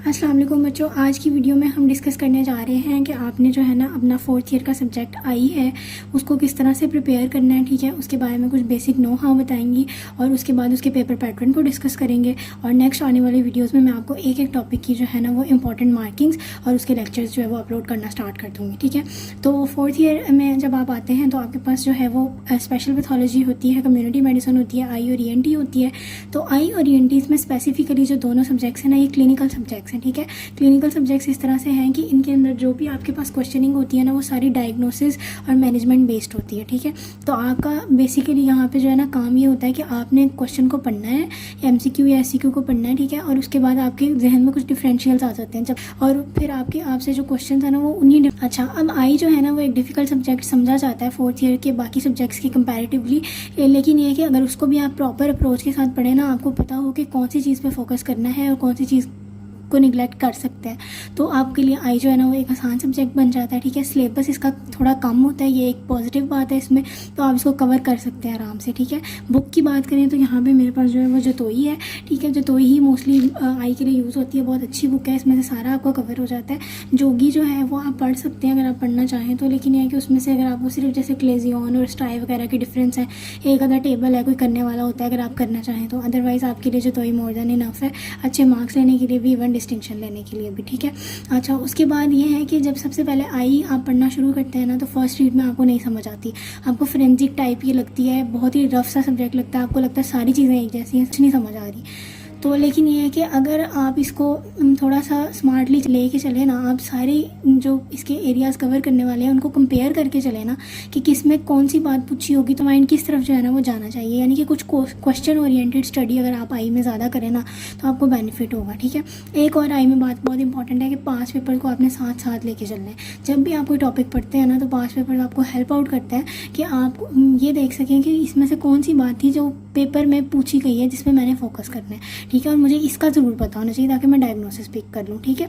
अस्सलाम वालेकुम बच्चों, आज की वीडियो में हम डिस्कस करने जा रहे हैं कि आपने जो है ना अपना 4th ईयर का सब्जेक्ट आई है उसको किस तरह से प्रिपेयर करना है। ठीक है, उसके बारे में कुछ बेसिक नो हाउ बताएंगी और उसके बाद उसके पेपर पैटर्न को डिस्कस करेंगे। और नेक्स्ट आने वाली वीडियोज़ में मैं आपको एक एक टॉपिक की जो है ना वो इंपॉर्टेंट मार्किंग्स और उसके लेक्चर्स जो है वो अपलोड करना स्टार्ट कर दूँगी। ठीक है, तो 4th ईयर में जब आप आते हैं तो आपके पास जो है वो स्पेशल पैथोलॉजी होती है, कम्युनिटी मेडिसिन होती है, आई और ENT होती है। तो आई और ENT इसमें स्पेसिफिकली जो दोनों सब्जेक्ट्स हैं ना, ये क्लिनिकल सब्जेक्ट्स हैं। ठीक है, क्लिनिकल सब्जेक्ट्स इस तरह से हैं कि इनके अंदर जो भी आपके पास क्वेश्चनिंग होती है ना वो सारी डायग्नोसिस और मैनेजमेंट बेस्ड होती है। ठीक है, तो आपका बेसिकली यहाँ पे जो है ना काम ये होता है कि आपने क्वेश्चन को पढ़ना है, MCQ या SCQ को पढ़ना है। ठीक है, और उसके बाद आपके जहन में कुछ डिफरेंशियल्स आ जाते हैं जब, और फिर आपसे जो क्वेश्चन है ना वो उन्हीं अच्छा, अब आई जो है ना वो एक डिफिकल्ट सब्जेक्ट समझा जाता है 4th ईयर के बाकी सब्जेक्ट्स की कंपैरेटिवली। लेकिन ये है कि अगर उसको भी आप प्रॉपर अप्रोच के साथ पढ़े ना, आपको पता हो कि कौन सी चीज़ पे फोकस करना है और कौन सी चीज़ को निगलेक्ट कर सकते हैं, तो आपके लिए आई जो है ना वो एक आसान सब्जेक्ट बन जाता है। ठीक है, सिलेबस इसका थोड़ा कम होता है, ये एक पॉजिटिव बात है इसमें, तो आप इसको कवर कर सकते हैं आराम से। ठीक है, बुक की बात करें तो यहाँ पे मेरे पास जो है वो जतोई है। ठीक है, जतोई ही मोस्टली आई के लिए यूज़ होती है, बहुत अच्छी बुक है, इसमें से सारा आपको कवर हो जाता है। जोगी जो है वो आप पढ़ सकते हैं अगर आप पढ़ना चाहें तो, लेकिन यह है कि उसमें से अगर आपको सिर्फ जैसे क्लेजियन और स्टाई वगैरह के डिफरेंस है, एक अदर टेबल है कोई करने वाला होता है अगर आप करना चाहें तो, अदरवाइज़ आपके लिए जतोई मोर देन इनफ है, अच्छे मार्क्स लेने के लिए भी, इवन डिस्टिंक्शन लेने के लिए भी। ठीक है, अच्छा, उसके बाद ये है कि जब सबसे पहले आई आप पढ़ना शुरू करते हैं ना तो फर्स्ट रीड में आपको नहीं समझ आती, आपको फोरेंसिक टाइप की लगती है, बहुत ही रफ सा सब्जेक्ट लगता है, आपको लगता है सारी चीज़ें एक जैसी हैं, कुछ नहीं समझ आ रही। तो लेकिन ये है कि अगर आप इसको थोड़ा सा स्मार्टली लेके चले ना, आप सारे जो इसके एरियाज़ कवर करने वाले हैं उनको कंपेयर करके चले ना कि किस में कौन सी बात पूछी होगी, तो माइंड किस तरफ जो है ना वो जाना चाहिए। यानी कि कुछ क्वेश्चन ओरिएंटेड स्टडी अगर आप आई में ज़्यादा करें ना तो आपको बेनिफिट होगा। ठीक है, एक और आई में बात बहुत इंपॉर्टेंट है कि पास पेपर को आपने साथ साथ लेके चलना है। जब भी आप कोई टॉपिक पढ़ते हैं ना तो पास पेपर आपको हेल्प आउट करता है कि आप ये देख सकें कि इसमें से कौन सी बात थी जो पेपर में पूछी गई है जिसमें मैंने फोकस करना है। ठीक है, और मुझे इसका ज़रूर पता होना चाहिए ताकि मैं डायग्नोसिस पिक कर लूँ। ठीक है,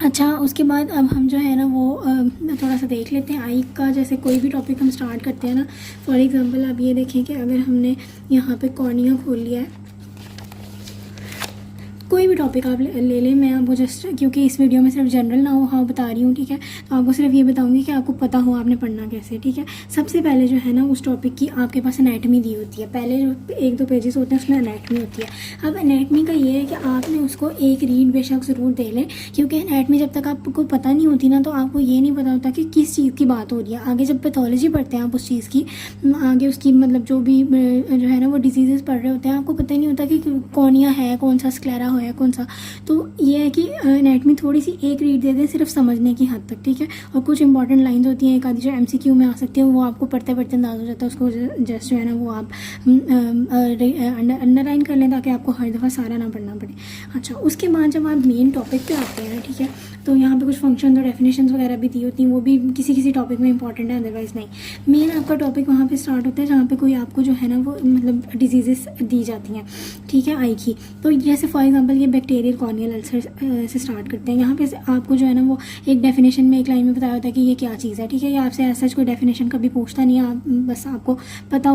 अच्छा, उसके बाद अब हम जो है ना वो थोड़ा सा देख लेते हैं आई का। जैसे कोई भी टॉपिक हम स्टार्ट करते हैं ना, फॉर एग्जांपल आप ये देखें कि अगर हमने यहाँ पे कॉर्निया खोल लिया है, कोई भी टॉपिक आप ले लें, मैं आपको जस्ट क्योंकि इस वीडियो में सिर्फ जनरल ना हो हाँ बता रही हूँ। ठीक है, तो आपको सिर्फ ये बताऊँगी कि आपको पता हो आपने पढ़ना कैसे। ठीक है, सबसे पहले जो है ना उस टॉपिक की आपके पास एनाटमी दी होती है, पहले जो 1-2 पेजेस होते हैं उसमें एनाटमी होती है। अब एनाटमी का ये है कि आपने उसको एक रीड बेशक ज़रूर दे लें, क्योंकि एनाटमी जब तक आपको पता नहीं होती ना तो आपको ये नहीं पता होता कि किस चीज़ की बात हो रही है। आगे जब पैथोलॉजी पढ़ते हैं आप उस चीज़ की, आगे उसकी मतलब जो भी जो है ना वो डिजीज़ पढ़ रहे होते हैं, आपको पता ही नहीं होता कि कॉर्निया है कौन सा, स्क्लेरा है कौन सा। तो ये है कि एनाटमी थोड़ी सी एक रीड दे दें सिर्फ समझने की हद तक। ठीक है, और कुछ इंपॉर्टेंट लाइंस होती हैं एक आधी जो MCQ में आ सकती है, वो आपको पढ़ते पढ़ते अंदाज़ हो जाता है, उसको जस्ट जो है ना वो आप अंडरलाइन कर लें ताकि आपको हर दफ़ा सारा ना पढ़ना पड़े। अच्छा, उसके बाद जब आप मेन टॉपिक पे आते हैं, ठीक है, तो यहाँ पे कुछ फंक्शन और डेफिनेशंस वगैरह भी दी होती हैं, वो भी किसी किसी टॉपिक में इंपॉर्टेंट है, अदरवाइज़ नहीं। मेन आपका टॉपिक वहाँ पे स्टार्ट होता है जहाँ पे कोई आपको जो है ना वो मतलब डिजीज़ेस दी जाती हैं। ठीक है, आई की, तो जैसे फॉर एग्जांपल ये बैक्टीरियल कॉर्नियल अल्सर से स्टार्ट करते हैं। यहाँ पे आपको जो है ना वो एक डेफिनेशन में एक लाइन में बताया होता है कि ये क्या चीज़ है। ठीक है, ये आपसे ऐसा कोई डेफिनेशन कभी पूछता नहीं है, आप बस आपको पता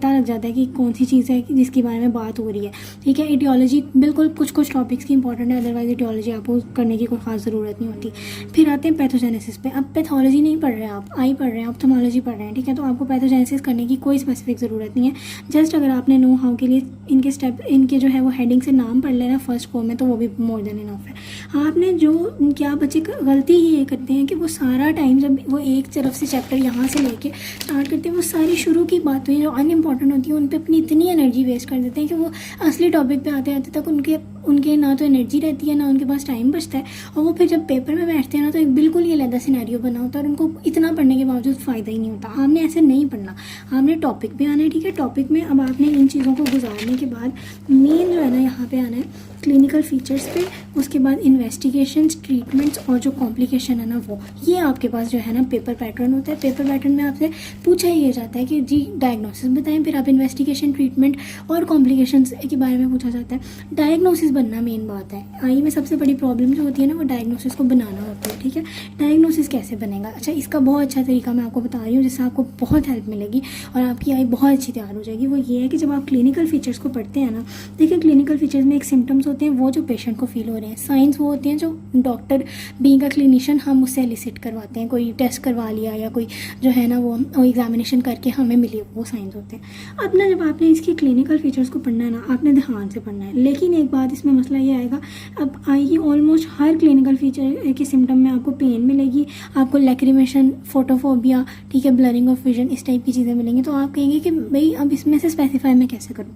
लग जाता है कि कौन सी चीज़ है जिसके बारे में बात हो रही है। ठीक है, इटियोलॉजी बिल्कुल कुछ टॉपिक्स की इंपॉर्टेंट है, अदरवाइज इटियोलॉजी आपको करने की कोई खास ज़रूरत नहीं होती। फिर आते हैं पैथोजेनेसिस पे। अब पैथोलॉजी नहीं पढ़ रहे हैं आप, आई पढ़ रहे हैं, ऑप्थेल्मोलॉजी पढ़ रहे हैं। ठीक है, तो आपको पैथोजेनेसिस करने की कोई स्पेसिफिक ज़रूरत नहीं है, जस्ट अगर आपने नो हाउ के लिए इनके स्टेप, इनके जो है वो हेडिंग से नाम पढ़ लेना फर्स्ट फॉर्म में, तो वो भी मोर देन इनफ है। आपने जो क्या बच्चे गलती ही ये करते हैं कि वो सारा टाइम जब वो एक तरफ से चैप्टर यहाँ से लेके स्टार्ट करते हैं, वो सारी शुरू की बातें जो अनइम्पॉर्टेंट होती हैं उन पर अपनी इतनी एनर्जी वेस्ट कर देते हैं कि वो असली टॉपिक पे आते आते तक उनके ना तो एनर्जी रहती है ना उनके पास टाइम बचता है, और वो फिर जब पेपर में बैठते हैं ना तो एक बिल्कुल ही अलग सिनेरियो बना होता है और उनको इतना पढ़ने के बावजूद फ़ायदा ही नहीं होता। आपने ऐसे नहीं पढ़ना, आपने टॉपिक पे आना है। ठीक है, टॉपिक में अब आपने इन चीज़ों को गुजारने के बाद मेन जो है ना यहाँ पे आना है क्लिनिकल फीचर्स पे, उसके बाद इन्वेस्टिगेशंस, ट्रीटमेंट्स और जो कॉम्प्लिकेशन है ना वो, ये आपके पास जो है ना पेपर पैटर्न होता है। पेपर पैटर्न में आपसे पूछा ही जाता है कि जी डायग्नोसिस बताएं, फिर आप इन्वेस्टिगेशन, ट्रीटमेंट और कॉम्प्लिकेशंस के बारे में पूछा जाता है। डायग्नोसिस बनना मेन बात है। आई में सबसे बड़ी प्रॉब्लम जो होती है ना वो डायग्नोसिस को बनाना होती है। ठीक है, डायग्नोसिस कैसे बनेगा? अच्छा, इसका बहुत अच्छा तरीका मैं आपको बता रही हूँ जिससे आपको बहुत हेल्प मिलेगी और आपकी आई बहुत अच्छी तैयार हो जाएगी। वो ये है कि जब आप क्लिनिकल फीचर्स को पढ़ते हैं ना, देखिए क्लिनिकल फीचर्स में एक सिम्टम्स होते हैं वो जो पेशेंट को फील हो रहे हैं, साइंस वो होते हैं जो डॉक्टर बीइंग अ क्लिनिशियन हम उससे एलिसिट करवाते हैं, कोई टेस्ट करवा लिया या कोई जो है ना वो एग्जामिनेशन करके हमें मिली, वो साइंस होते हैं। अब ना जब आपने इसकी क्लिनिकल फीचर्स को पढ़ना है ना, आपने ध्यान से पढ़ना है। लेकिन एक बात इसमें मसला ये आएगा, अब आएगी ऑलमोस्ट हर क्लिनिकल फीचर के सिम्टम में आपको पेन मिलेगी, आपको लैक्रिमेशन, फोटोफोबिया, ठीक है, ब्लरिंग ऑफ विजन, इस टाइप की चीज़ें मिलेंगी। तो आप कहेंगे कि भाई अब इसमें से स्पेसिफाई मैं कैसे करूँ।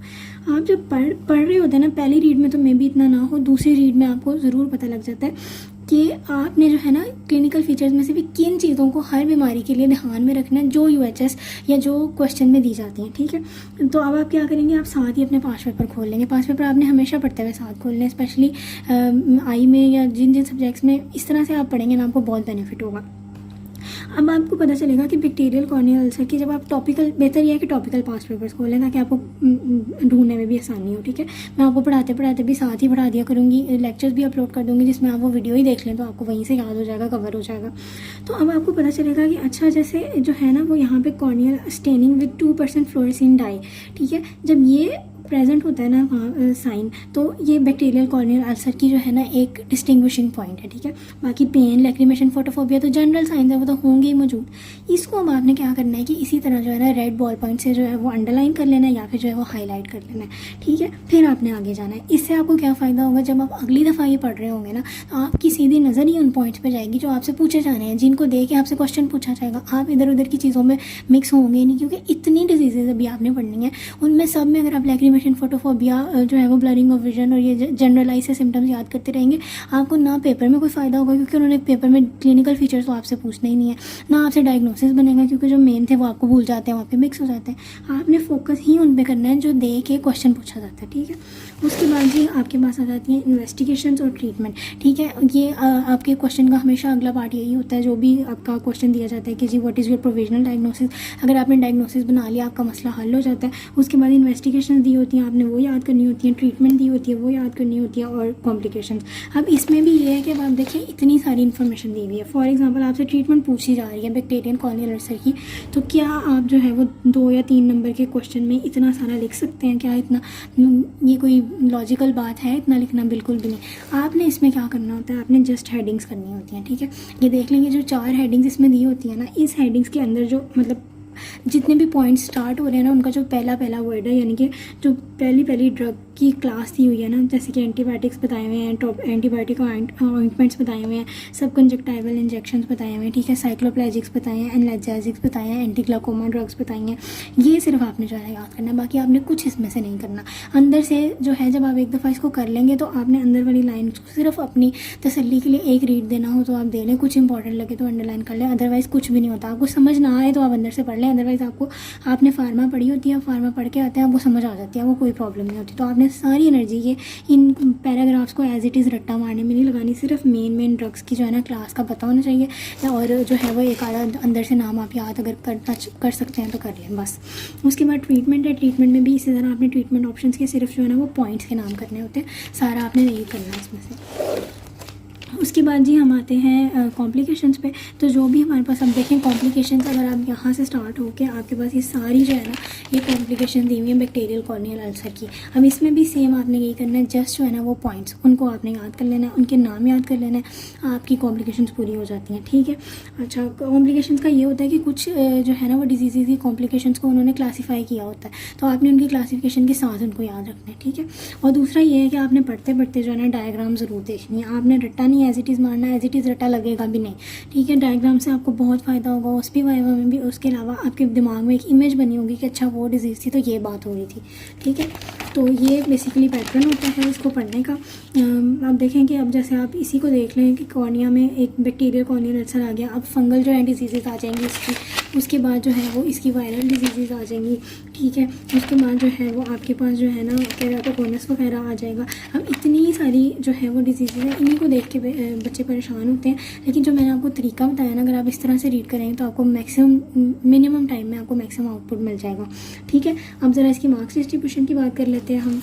आप जब पढ़ रहे होते हैं ना, पहली रीड में तो मे भी इतना ना हो, दूसरी रीड में आपको ज़रूर पता लग जाता है कि आपने जो है ना क्लिनिकल फीचर्स में से भी किन चीज़ों को हर बीमारी के लिए ध्यान में रखना है, जो यूएचएस या जो क्वेश्चन में दी जाती हैं, ठीक है। तो अब आप क्या करेंगे, आप साथ ही अपने पास पेपर खोल लेंगे। पास पेपर आपने हमेशा पढ़ते हुए साथ खोलने हैं, स्पेशली आई में या जिन जिन सब्जेक्ट्स में इस तरह से आप पढ़ेंगे ना, आपको बहुत बेनिफिट होगा। अब आपको पता चलेगा कि बैक्टीरियल कॉर्नियल अल्सर की जब आप टॉपिकल, बेहतर यह है कि टॉपिकल पास पेपर्स खोल लें ताकि आपको ढूंढने में भी आसानी हो, ठीक है। मैं आपको पढ़ाते पढ़ाते भी साथ ही पढ़ा दिया करूँगी, लेक्चर्स भी अपलोड कर दूँगी जिसमें आप वो वीडियो ही देख लें तो आपको वहीं से याद हो जाएगा, कवर हो जाएगा। तो अब आपको पता चलेगा कि अच्छा जैसे जो है ना वो यहाँ पे कॉर्नियल स्टेनिंग विद 2% फ्लोरेसिन डाई, ठीक है, जब ये प्रेजेंट होता है ना साइन, तो ये बैक्टीरियल कॉर्नियल अल्सर की जो है ना एक डिस्टिंग्विशिंग पॉइंट है, ठीक है। बाकी पेन, लैक्रिमेशन, फोटोफोबिया तो जनरल साइंस है, वो तो होंगे ही मौजूद। इसको अब आपने क्या करना है कि इसी तरह जो है ना रेड बॉल पॉइंट से जो है वो अंडरलाइन कर लेना है या फिर जो है वो हाईलाइट कर लेना है, ठीक है। फिर आपने आगे जाना है। इससे आपको क्या फ़ायदा होगा, जब आप अगली दफ़ा ये पढ़ रहे होंगे ना, तो आपकी सीधी नज़र ही उन पॉइंट्स पर जाएगी जो आपसे पूछे जाने हैं, जिनको देख के आपसे क्वेश्चन पूछा जाएगा। आप इधर उधर की चीज़ों में मिक्स होंगे नहीं, क्योंकि इतनी डिजीज़ अभी आपने पढ़नी है, उनमें सब में अगर आप लैक्रिमेशन, फोटोफोबिया, जो है वो ब्लरिंग ऑफ विजन और ये जनरलाइज से सिम्टम्स याद करते रहेंगे, आपको ना पेपर में कोई फ़ायदा होगा क्योंकि उन्होंने पेपर में क्लिनिकल फीचर्स तो आपसे पूछना ही नहीं है, ना आपसे डायग्नोसिस बनेगा क्योंकि जो मेन थे वो आपको भूल जाते हैं, वहाँ पे मिक्स हो जाते हैं। आपने फोकस ही उन पे करना है जो दे के क्वेश्चन पूछा जाता है, ठीक है। उसके बाद जी आपके पास आ जाती हैं इन्वेस्टिगेशंस और ट्रीटमेंट, ठीक है। ये आपके क्वेश्चन का हमेशा अगला पार्ट यही होता है, जो भी आपका क्वेश्चन दिया जाता है कि जी what is your provisional diagnosis. अगर आपने डायग्नोसिस बना लिया, आपका मसला हल हो जाता है। उसके बाद इन्वेस्टिगेशन दी होती हैं, आपने वो याद करनी होती है, ट्रीटमेंट दी होती है वो याद करनी होती है, और कॉम्प्लिकेशंस। अब इसमें भी ये है कि अब आप देखिए इतनी सारी इन्फॉर्मेशन दी हुई है। फॉर एग्जांपल आपसे ट्रीटमेंट पूछी जा रही है बैक्टीरियल कॉर्नियल अल्सर की, तो क्या आप जो है वो 2 या 3 नंबर के क्वेश्चन में इतना सारा लिख सकते हैं? क्या इतना ये कोई लॉजिकल बात है इतना लिखना? बिल्कुल भी नहीं। आपने इसमें क्या करना होता है, आपने जस्ट हेडिंग्स करनी होती हैं, ठीक है। ये देख लेंगे जो 4 हेडिंग्स इसमें दी होती है ना, इस हेडिंग्स के अंदर जो मतलब जितने भी पॉइंट्स स्टार्ट हो रहे हैं ना, उनका जो पहला वर्ड है, यानी कि जो पहली ड्रग की क्लास दी हुई है ना, जैसे कि एंटीबायोटिक्स बताए हुए हैं, टॉप एंटीबायोटिक ऑइंटमेंट्स बताए हुए हैं, सब कंजक्टाइवल इंजेक्शंस बताए हुए हैं, ठीक है, साइक्लोप्लेजिक्स बताए हैं, एनाल्जेसिक्स बताए हैं, एंटी ग्लाइकोमा ड्रग्स बताई हैं। ये सिर्फ आपने जो है याद करना है, बाकी आपने कुछ इसमें से नहीं करना। अंदर से जो है जब आप एक दफ़ा इसको कर लेंगे तो आपने अंदर वाली लाइन को सिर्फ अपनी तसल्ली के लिए एक रीड देना हो तो आप दे लें, कुछ इंपॉर्टेंट लगे तो अंडरलाइन कर लें, अदरवाइज़ कुछ भी नहीं होता। आपको समझ ना आए तो आप अंदर से पढ़ लें, अदरवाइज़ आपने फार्मा पढ़ी होती है, फार्मा पढ़ के आते हैं, आपको समझ आ जाती है, वो कोई प्रॉब्लम नहीं होती। तो आपने सारी एनर्जी ये इन पैराग्राफ्स को एज इट इज़ रट्टा मारने में नहीं लगानी, सिर्फ मेन ड्रग्स की जो है ना क्लास का पता होना चाहिए, और जो है वो एक आधा अंदर से नाम आप याद अगर कर सकते हैं तो कर लें बस। उसके बाद ट्रीटमेंट है। ट्रीटमेंट में भी इसी तरह आपने ट्रीटमेंट ऑप्शंस के सिर्फ जो है ना वो पॉइंट्स के नाम करने होते हैं, सारा आपने नहीं करना इसमें से। उसके बाद जी हम आते हैं कॉम्प्लिकेशंस पे। तो जो भी हमारे पास, अब देखें कॉम्प्लिकेशंस, अगर आप यहाँ से स्टार्ट होके आपके पास ये सारी जो है ना ये कॉम्प्लिकेशन दी हुई है बैक्टीरियल कॉर्नियल अल्सर की। अब इसमें भी सेम आपने यही करना है, जस्ट जो है ना वो पॉइंट्स उनको आपने याद कर लेना है, उनके नाम याद कर लेना है, आपकी कॉम्प्लिकेशंस पूरी हो जाती हैं, ठीक है। अच्छा, कॉम्प्लिकेशंस का ये होता है कि कुछ जो है ना वो डिजीज़ की कॉम्प्लिकेशंस को उन्होंने क्लासीफाई किया होता है, तो आपने उनकी क्लासिफिकेशन के साथ उनको याद रखना है, ठीक है। और दूसरा ये है कि आपने पढ़ते पढ़ते जो है ना डायग्राम ज़रूर देखनी है, आपने रट्टा नहीं एज इट इज़ मारना, एज इट इज़ रट्टा लगेगा भी नहीं, ठीक है। डायग्राम से आपको बहुत फ़ायदा होगा, ओएसपी वाइवा में भी। उसके अलावा आपके दिमाग में एक इमेज बनी होगी कि अच्छा वो डिजीज़ थी तो ये बात हो रही थी, ठीक है। तो ये बेसिकली पैटर्न होता है इसको पढ़ने का। आप देखें कि अब जैसे आप इसी को देख लें कि कॉर्निया में एक बैक्टीरियल कॉर्नियल अल्सर आ गया, अब फंगल जो है डिजीज़ आ जाएंगी इसकी, उसके बाद जो है वो इसकी वायरल डिजीज़ आ जाएंगी, ठीक है। उसके बाद जो है वो आपके पास जो है ना केराटोकोनस वगैरह आ जाएगा। अब इतनी सारी जो है वो डिजीज़ है, इन्हीं को देख के बच्चे परेशान होते हैं, लेकिन जो मैंने आपको तरीका बताया ना, अगर आप इस तरह से रीड करेंगे तो आपको मिनिमम टाइम में आपको मैक्सिमम आउटपुट मिल जाएगा, ठीक है। अब ज़रा इसकी मार्क्स डिस्ट्रीब्यूशन की बात कर लेते हैं हम।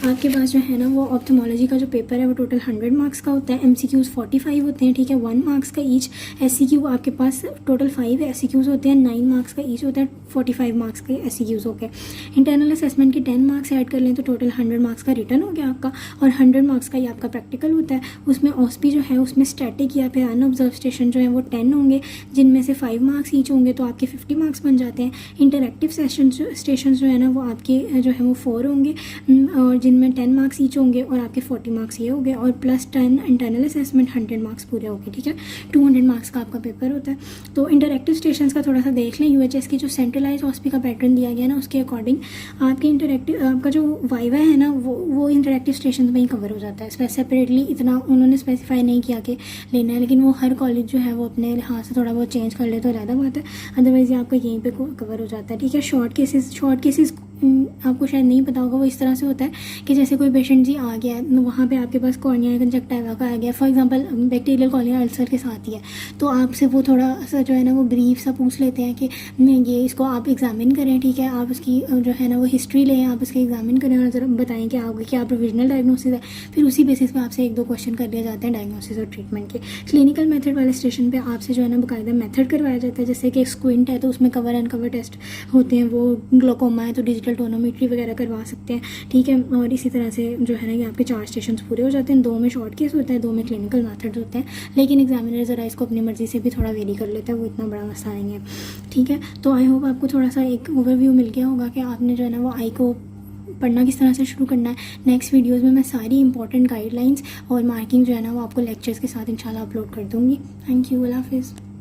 आपके पास जो है ना वो ऑप्थेमोलॉजी का जो पेपर है वो टोटल 100 मार्क्स का होता है। MCQs 45 होते हैं, ठीक है, 1 मार्क्स का ईच। SCQ आपके पास टोटल 5 SCQs होते हैं, 9 मार्क्स का ईच होता है, 45 मार्क्स के SCQs हो गए। इंटरनल असेसमेंट के 10 मार्क्स ऐड कर लें तो टोटल 100 मार्क्स का रिटर्न हो गया आपका, और 100 मार्क्स का ये आपका प्रैक्टिकल होता है। उसमें OSPI जो है उसमें स्टैटिक या फिर अनऑब्जर्व स्टेशन जो है वो 10 होंगे, जिनमें से 5 मार्क्स ईच होंगे, तो आपके 50 मार्क्स बन जाते हैं। इंटरएक्टिव स्टेशन जो है ना वो आपके जो है वो 4 होंगे, और जिनमें 10 मार्क्स ईच होंगे, और आपके 40 मार्क्स ये हो गए, और प्लस 10 इंटरनल असेसमेंट 100 मार्क्स पूरे हो गए, ठीक है। 200 मार्क्स का आपका पेपर होता है। तो इंटरएक्टिव स्टेशन का थोड़ा सा देख लें। UHS की जो सेंट्रलाइज OSPI का पैटर्न दिया गया ना उसके अकॉर्डिंग आपके इंटरएक्टिव आपका जो वाइवा है ना वो इंटरएक्टिव स्टेशन में ही कवर हो जाता है। सेपरेटली इतना उन्होंने स्पेसिफाई नहीं किया कि लेना है, लेकिन वो हर कॉलेज जो है वो अपने लिहाज से थोड़ा बहुत चेंज कर ले तो ज़्यादा बात है, अदरवाइज़ ये आपका यहीं पे कवर हो जाता है, ठीक है। शॉर्ट केसेस आपको शायद नहीं पता होगा, वो इस तरह से होता है कि जैसे कोई पेशेंट जी आ गया है, वहाँ पे आपके पास कॉर्निया कंजक्टिवा का आ गया, for example bacterial cornea ulcer के साथ ही है, तो आपसे वो थोड़ा सा जो है ना वो ब्रीफ सा पूछ लेते हैं कि ये इसको आप एग्जामिन करें, ठीक है, आप उसकी जो है ना वो हिस्ट्री लें, आप उसकी एग्जामिन करें और ज़रा बताएं कि आपका क्या प्रोविजनल डायग्नोसिस है। फिर उसी बेसिस पे आपसे 1-2 क्वेश्चन कर लिए जाते हैं डायग्नोसिस और ट्रीटमेंट के। क्लिनिकल मेथड वाले स्टेशन पे आपसे जो है ना बाकायदा मेथड करवाया जाता है, जैसे कि स्क्विंट है तो उसमें कवर अनकवर टेस्ट होते हैं, वो ग्लोकोमा है तो डिजिटल टोनोमेट्री वगैरह करवा सकते हैं, ठीक है। और इसी तरह से जो है ना कि आपके 4 स्टेशन पूरे हो जाते हैं। 2 में शॉर्ट केस होता है, 2 में क्लिनिकल मेथड्स होते हैं, लेकिन एग्जामिनर ज़रा इसको अपनी मर्ज़ी से भी थोड़ा वेरी कर लेता है, वो इतना बड़ा मसला नहीं है, ठीक है। तो आई होप आपको थोड़ा सा एक ओवरव्यू मिल गया होगा कि आपने जो है ना वो आई को पढ़ना किस तरह से शुरू करना है। नेक्स्ट वीडियोज़ में मैं सारी इंपॉर्टेंट गाइडलाइंस और मार्किंग जो है ना वो आपको लेक्चर्स के साथ इंशाल्लाह अपलोड कर दूँगी। थैंक यू, अल्लाह हाफिज़।